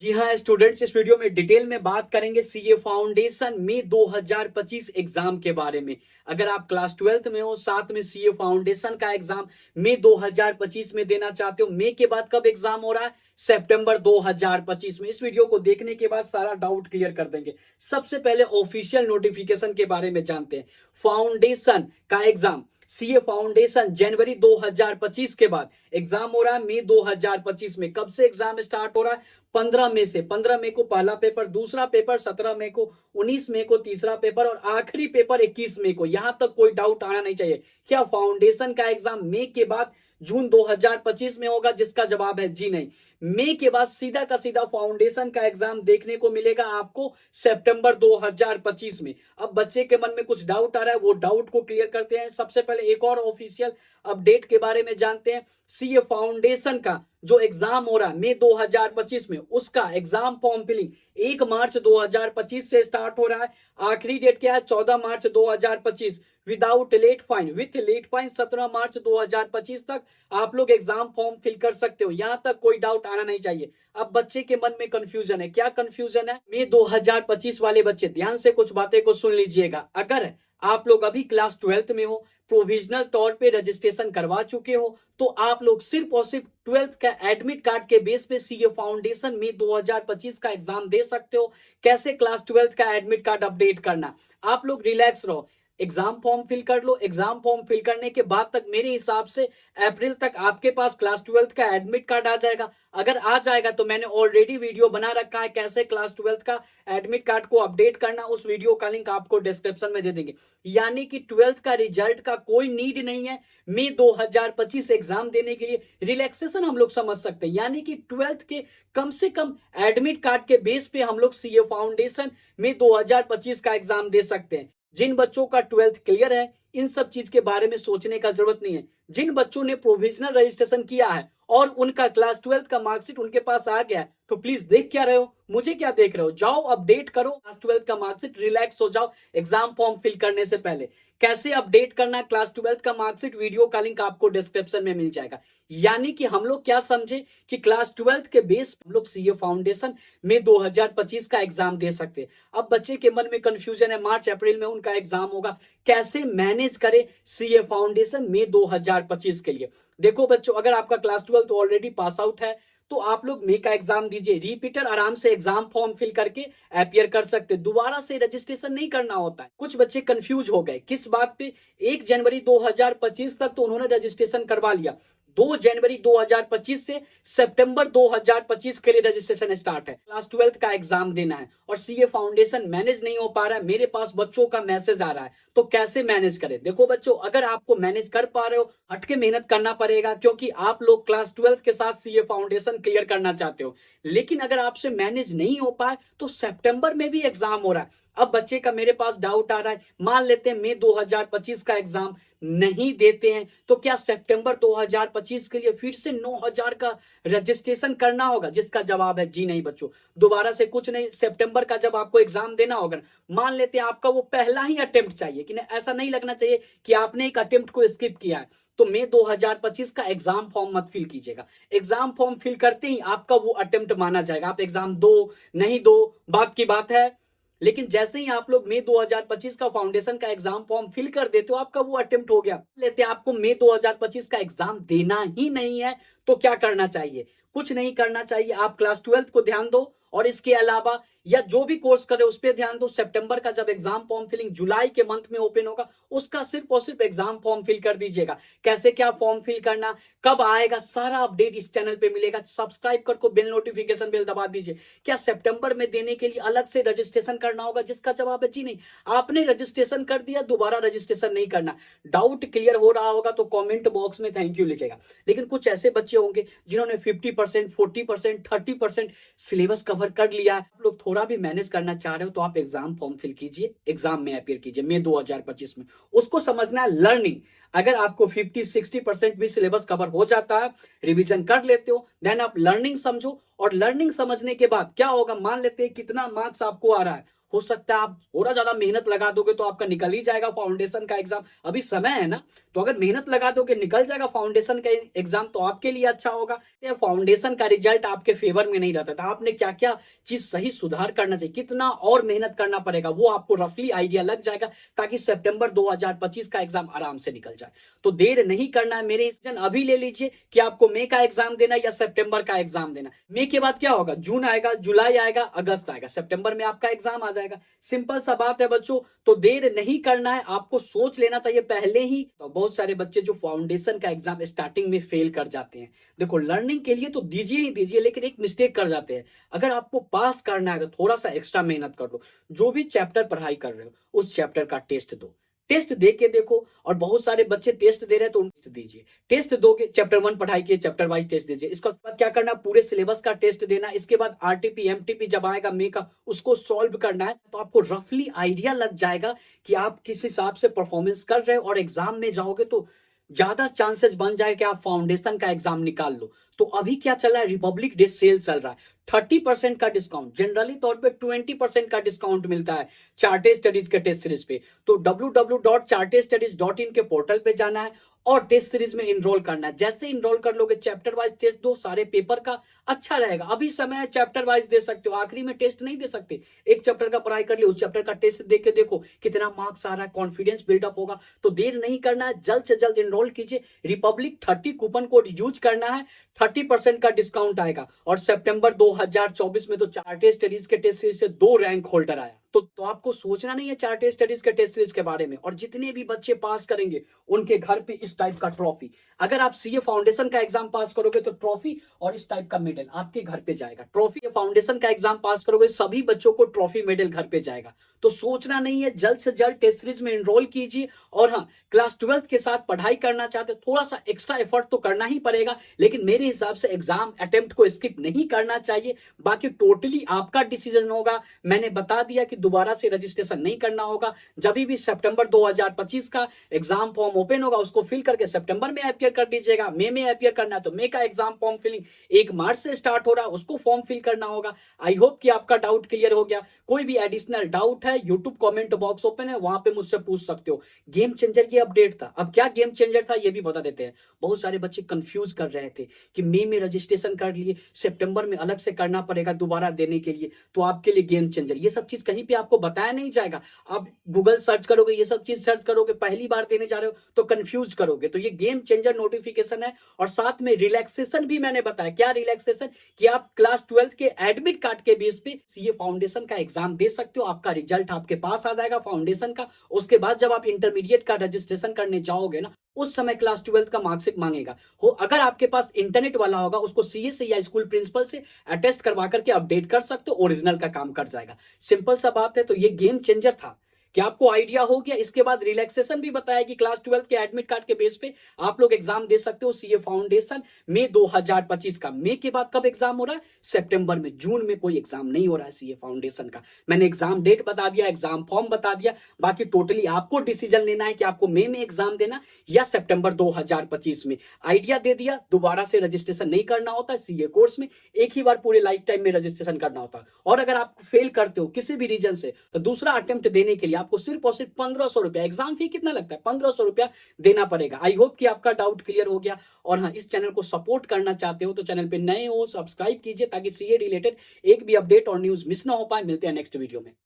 जी हाँ स्टूडेंट्स, इस वीडियो में डिटेल में बात करेंगे सीए फाउंडेशन में 2025 एग्जाम के बारे में। अगर आप क्लास 12th में हो, साथ में सीए फाउंडेशन का एग्जाम मई 2025 में देना चाहते हो, मई के बाद कब एग्जाम हो रहा है? सितंबर 2025 में। इस वीडियो को देखने के बाद सारा डाउट क्लियर कर देंगे। सबसे पहले ऑफिशियल नोटिफिकेशन के बारे में जानते हैं। फाउंडेशन का एग्जाम सीए फाउंडेशन जनवरी 2025 के बाद एग्जाम हो रहा है मई 2025 में। कब से एग्जाम स्टार्ट हो रहा है? 15 मई से। 15 मई को पहला पेपर, दूसरा पेपर 17 मई को, 19 मई को तीसरा पेपर और आखिरी पेपर 21 मई को। यहां तक कोई डाउट आना नहीं चाहिए। क्या फाउंडेशन का एग्जाम मई के बाद जून 2025 में होगा? जिसका जवाब है जी नहीं। मई के बाद सीधा का सीधा फाउंडेशन का एग्जाम देखने को मिलेगा आपको सितंबर 2025 में। अब बच्चे के मन में कुछ डाउट आ रहा है, वो डाउट को क्लियर करते हैं। सबसे पहले एक और ऑफिशियल अपडेट के बारे में जानते हैं। सीए फाउंडेशन का जो एग्जाम हो रहा है मई 2025 में, उसका एग्जाम फॉर्म फिलिंग 1 मार्च 2025 से स्टार्ट हो रहा है। आखिरी डेट क्या है? 14 March 2025। Without late fine, with late fine 17 March 2025 तक आप लोग एग्जाम फॉर्म फिल कर सकते हो। यहां तक कोई डाउट आना नहीं चाहिए। अब बच्चे के मन में कंफ्यूजन है। क्या कंफ्यूजन है? मई 2025 वाले बच्चे ध्यान से कुछ बातें को सुन लीजिएगा। अगर आप लोग अभी क्लास 12th में हो, प्रोविजनल तौर पे रजिस्ट्रेशन करवा चुके हो, तो आप लोग सिर्फ और सिर्फ 12th का एडमिट कार्ड के बेस पे सीए फाउंडेशन में 2025 का एग्जाम दे सकते हो। कैसे क्लास 12th का एडमिट कार्ड अपडेट करना? आप लोग रिलैक्स रहो, एग्जाम फॉर्म फिल कर लो। एग्जाम फॉर्म फिल करने के बाद तक मेरे हिसाब से अप्रैल तक आपके पास क्लास 12th का एडमिट कार्ड आ जाएगा। अगर आ जाएगा तो मैंने ऑलरेडी वीडियो बना रखा है कैसे क्लास 12th का एडमिट कार्ड को अपडेट करना। उस वीडियो का लिंक आपको डिस्क्रिप्शन में दे देंगे। यानी कि 12th का रिजल्ट का कोई नीड नहीं है मई 2025 एग्जाम देने के लिए। रिलैक्सेशन हम लोग समझ सकते हैं। यानी कि 12th के कम से कम एडमिट कार्ड के बेस पे हम लोग सीए फाउंडेशन में 2025 का एग्जाम दे सकते हैं। जिन बच्चों का 12th क्लियर है, इन सब चीज के बारे में सोचने का जरूरत नहीं है। जिन बच्चों ने प्रोविजनल रजिस्ट्रेशन किया है और उनका क्लास 12th का मार्कशीट उनके पास आ गया है, तो प्लीज देख क्या रहे हो? मुझे क्या देख रहे हो? जाओ अपडेट करो क्लास 12th का मार्कशीट, रिलैक्स हो जाओ एग्जाम फॉर्म फिल करने से पहले। कैसे अपडेट करना क्लास 12th का मार्कशीट, वीडियो का लिंक आपको डिस्क्रिप्शन में मिल जाएगा। यानी कि हम लोग क्या समझे कि क्लास 12th के बेस हम लोग सीए फाउंडेशन में 2025 का एग्जाम दे सकते हैं। अब बच्चे के मन में कंफ्यूजन है, मार्च अप्रैल में उनका एग्जाम होगा, कैसे मैनेज करें सीए फाउंडेशन में 2025 के लिए। देखो बच्चों, अगर आपका क्लास 12 ऑलरेडी पास आउट है तो आप लोग मे का एग्जाम दीजिए। रिपीटर आराम से एग्जाम फॉर्म फिल करके अपियर कर सकते, दोबारा से रजिस्ट्रेशन नहीं करना होता है। कुछ बच्चे कंफ्यूज हो गए किस बात पे? 1 जनवरी 2025 तक तो उन्होंने रजिस्ट्रेशन करवा लिया। 2 जनवरी 2025 से सितंबर 2025 के लिए रजिस्ट्रेशन स्टार्ट है। क्लास 12th का एग्जाम देना है और सीए फाउंडेशन मैनेज नहीं हो पा रहा है। मेरे पास बच्चों का मैसेज आ रहा है, तो कैसे मैनेज करें? देखो बच्चों, अगर आपको मैनेज कर पा रहे हो, हटके मेहनत करना पड़ेगा, क्योंकि आप लोग क्लास 12th के साथ सीए फाउंडेशन क्लियर करना चाहते हो। लेकिन अगर आपसे मैनेज नहीं हो पाए तो सितंबर में भी एग्जाम हो रहा है। अब बच्चे का मेरे पास डाउट आ रहा है, मान लेते हैं मई 2025 का एग्जाम नहीं देते हैं, तो क्या सितंबर 2025 के लिए फिर से 9000 का रजिस्ट्रेशन करना होगा? जिसका जवाब है जी नहीं बच्चों, दोबारा से कुछ नहीं। सितंबर का जब आपको एग्जाम देना होगा, मान लेते हैं आपका वो पहला ही अटेम्प्ट चाहिए, कि ऐसा नहीं लगना चाहिए कि आपने एक अटेम्प्ट को स्किप किया है, तो मई 2025 का एग्जाम फॉर्म मत फिल कीजिएगा। एग्जाम फॉर्म फिल करते ही आपका वो अटेम्प्ट माना जाएगा। आप एग्जाम दो नहीं दो बात की बात है, लेकिन जैसे ही आप लोग मई 2025 का फाउंडेशन का एग्जाम फॉर्म फिल कर देते हो, आपका वो अटेम्प्ट हो गया। लेते आपको मई 2025 का एग्जाम देना ही नहीं है, तो क्या करना चाहिए? कुछ नहीं करना चाहिए। आप क्लास 12th को ध्यान दो और इसके अलावा या जो भी कोर्स करे उस पर ध्यान दो। सितंबर का जब एग्जाम फॉर्म फिलिंग जुलाई के मंथ में ओपन होगा, उसका सिर्फ और सिर्फ एग्जाम फॉर्म फिल कर दीजिएगा। कैसे क्या फॉर्म फिल करना, कब आएगा, सारा अपडेट इस चैनल पे मिलेगा। सब्सक्राइब करके बेल नोटिफिकेशन बेल दबा दीजिए। क्या सितंबर में देने के लिए अलग से रजिस्ट्रेशन करना होगा? जिसका जवाब है जी नहीं। आपने रजिस्ट्रेशन कर दिया, दोबारा रजिस्ट्रेशन नहीं करना। डाउट क्लियर हो रहा होगा तो कॉमेंट बॉक्स में थैंक यू लिखेगा। लेकिन कुछ ऐसे बच्चे होंगे जिन्होंने 50%, 40%, 30% सिलेबस कवर कर लिया है। आप लोग थोड़ा भी मैनेज करना चाह रहे हो तो आप एग्जाम फॉर्म फिल कीजिए, एग्जाम में अपियर कीजिए मई 2025 में। उसको समझना है लर्निंग। अगर आपको 50-60% भी सिलेबस कवर हो जाता है, रिवीजन कर लेते हो, देन आप लर्निंग समझो। और लर्निंग समझने के बाद क्या होगा, मान लेते हैं कितना मार्क्स आपको आ रहा है, हो सकता है आप थोड़ा ज्यादा मेहनत लगा दोगे तो आपका निकल ही जाएगा फाउंडेशन का एग्जाम, अभी समय है ना। तो अगर मेहनत लगा दोगे निकल जाएगा फाउंडेशन का एग्जाम, तो आपके लिए अच्छा होगा। फाउंडेशन का रिजल्ट आपके फेवर में नहीं रहता था, आपने क्या क्या चीज सही सुधार करना चाहिए, कितना और मेहनत करना पड़ेगा, वो आपको रफली आइडिया लग जाएगा, ताकि सितंबर 2025 का एग्जाम आराम से निकल जाए। तो देर नहीं करना है मेरे डिसीजन अभी ले लीजिए कि आपको मई का एग्जाम देना या सितंबर का एग्जाम देना। मई के बाद क्या होगा, जून आएगा, जुलाई आएगा, अगस्त आएगा, सितंबर में आपका एग्जाम आ जाएगा। सिंपल सा बात है बच्चों, तो देर नहीं करना है, आपको सोच लेना चाहिए पहले ही। तो बहुत सारे बच्चे जो फाउंडेशन का एग्जाम स्टार्टिंग में फेल कर जाते हैं, देखो लर्निंग के लिए तो दीजिए ही दीजिए, लेकिन एक मिस्टेक कर जाते हैं। अगर आपको पास करना है तो थोड़ा सा एक्स्ट्रा मेहनत कर लो, जो भी चैप्टर पढ़ाई कर रहे हो उस चैप्टर का टेस्ट दो, टेस्ट दे के देखो। और बहुत सारे बच्चे टेस्ट दे रहे हैं तो टेस्ट दीजिए, टेस्ट दोगे, चैप्टर 1 पढ़ाई किए, चैप्टर वाइज टेस्ट दीजिए। इसके बाद क्या करना, पूरे सिलेबस का टेस्ट देना। इसके बाद आरटीपी एमटीपी जब आएगा मई का, उसको सॉल्व करना है। तो आपको रफली आइडिया लग जाएगा कि आप किस हिसाब से परफॉर्मेंस कर रहे हो, और एग्जाम में जाओगे तो ज्यादा चांसेस बन जाए कि आप फाउंडेशन का एग्जाम निकाल लो। तो अभी क्या चल रहा है, रिपब्लिक डे सेल चल रहा है, 30% का डिस्काउंट, जनरली तौर पे 20% का डिस्काउंट मिलता है चार्टेड स्टडीज के टेस्ट सीरीज पे। तो www.chartedstudies.in के पोर्टल पे जाना है और टेस्ट सीरीज में इनरोल करना है। जैसे इनरोल कर लोगे, चैप्टर वाइज टेस्ट दो, सारे पेपर का अच्छा रहेगा। अभी समय है, चैप्टर वाइज दे सकते हो, आखिरी में टेस्ट नहीं दे सकते। एक चैप्टर का पढ़ाई कर लिया, उस चैप्टर का टेस्ट दे के देखो कितना मार्क्स आ रहा है, कॉन्फिडेंस बिल्डअप होगा। तो देर नहीं करना है, जल्द से जल्द इनरोल कीजिए। रिपब्लिक 30 कूपन कोड यूज करना है, 30% का डिस्काउंट आएगा। और सितंबर 2024 में तो चार्टेड स्टडीज के टेस्ट सीरीज से 2 रैंक होल्डर आया। तो आपको सोचना नहीं है चार्टेड स्टडीज के टेस्ट सीरीज के बारे में। और जितने भी बच्चे पास करेंगे उनके घर पे इस टाइप का ट्रॉफी, अगर आप सीए फाउंडेशन का एग्जाम पास करोगे तो ट्रॉफी और इस टाइप का मेडल आपके घर पे जाएगा। ट्रॉफी फाउंडेशन का एग्जाम पास करोगे, सभी बच्चों को ट्रॉफी मेडल घर पे जाएगा। तो सोचना नहीं है, जल्द से जल्द टेस्ट सीरीज में एनरोल कीजिए। और हाँ, क्लास 12 के साथ पढ़ाई करना चाहते, थोड़ा सा एक्स्ट्रा एफर्ट तो करना ही पड़ेगा, लेकिन मेरे हिसाब से एग्जाम अटेम्प्ट को स्किप नहीं करना चाहिए। बाकी टोटली आपका डिसीजन होगा। मैंने बता दिया कि दोबारा से रजिस्ट्रेशन नहीं करना होगा। जब भी सितंबर 2025 का एग्जाम फॉर्म ओपन होगा, उसको फिल करके सितंबर में अपियर कर दीजिएगा। मई में अपियर करना है तो मई का एग्जाम फॉर्म फिलिंग 1 मार्च से स्टार्ट हो रहा है, उसको फॉर्म फिल करना होगा। आई होप कि आपका डाउट क्लियर हो गया। कोई भी एडिशनल डाउट है, यूट्यूब कमेंट बॉक्स ओपन है, वहां पे मुझसे पूछ सकते हो। गेम चेंजर की अपडेट था, अब क्या गेम चेंजर था ये भी बता देते हैं। बहुत सारे बच्चे कंफ्यूज कर रहे थे कि मई में रजिस्ट्रेशन कर लिए, सितंबर में अलग से करना पड़ेगा दोबारा देने के लिए। तो आपके लिए गेम चेंजर, ये सब चीज कहीं पे आपको बताया नहीं जाएगा। आप गूगल सर्च करोगे, ये सब चीज सर्च करोगे, पहली बार देने जा रहे हो तो कंफ्यूज करोगे। तो ये गेम चेंजर नोटिफिकेशन है। और साथ में रिलैक्सेशन भी मैंने बताया। क्या रिलैक्सेशन, कि आप क्लास 12 के एडमिट कार्ड के बेस पे सीए फाउंडेशन का एग्जाम दे सकते हो। आपका रिजल्ट आपके पास आ जाएगा फाउंडेशन का। उसके बाद जब आप इंटरमीडिएट का रजिस्ट्रेशन करने जाओगे ना, उस समय क्लास 12 का मार्कशीट मांगेगा। हो अगर आपके पास इंटरनेट वाला होगा, उसको सीए से या स्कूल प्रिंसिपल से अटेस्ट करवा करके अपडेट कर सकते हो, ओरिजिनल का काम कर जाएगा। सिंपल सा बात है। तो ये गेम चेंजर था, क्या आपको आइडिया हो गया। इसके बाद रिलैक्सेशन भी बताया कि क्लास 12 के एडमिट कार्ड के बेस पे आप लोग एग्जाम दे सकते हो सीए फाउंडेशन मई 2025 का। मई के बाद कब एग्जाम हो रहा है, सितंबर में। जून में कोई एग्जाम नहीं हो रहा है सीए फाउंडेशन का। मैंने एग्जाम डेट बता दिया, एग्जाम फॉर्म बता दिया। बाकी टोटली आपको डिसीजन लेना है कि आपको मई में एग्जाम देना या सितंबर 2025 में। आइडिया दे दिया। दोबारा से रजिस्ट्रेशन नहीं करना होता है सीए कोर्स में, एक ही बार पूरे लाइफ टाइम में रजिस्ट्रेशन करना होता है। और अगर आप फेल करते हो किसी भी रीजन से, तो दूसरा अटेम्प्ट देने के लिए आपको सिर्फ और सिर्फ 1500 रुपया, एग्जाम फी कितना लगता है, 1500 रुपया देना पड़ेगा। आई होप कि आपका डाउट क्लियर हो गया। और हाँ, इस चैनल को सपोर्ट करना चाहते हो तो चैनल पे नए हो सब्सक्राइब कीजिए, ताकि सीए रिलेटेड एक भी अपडेट और न्यूज मिस ना हो पाए। मिलते हैं नेक्स्ट वीडियो में।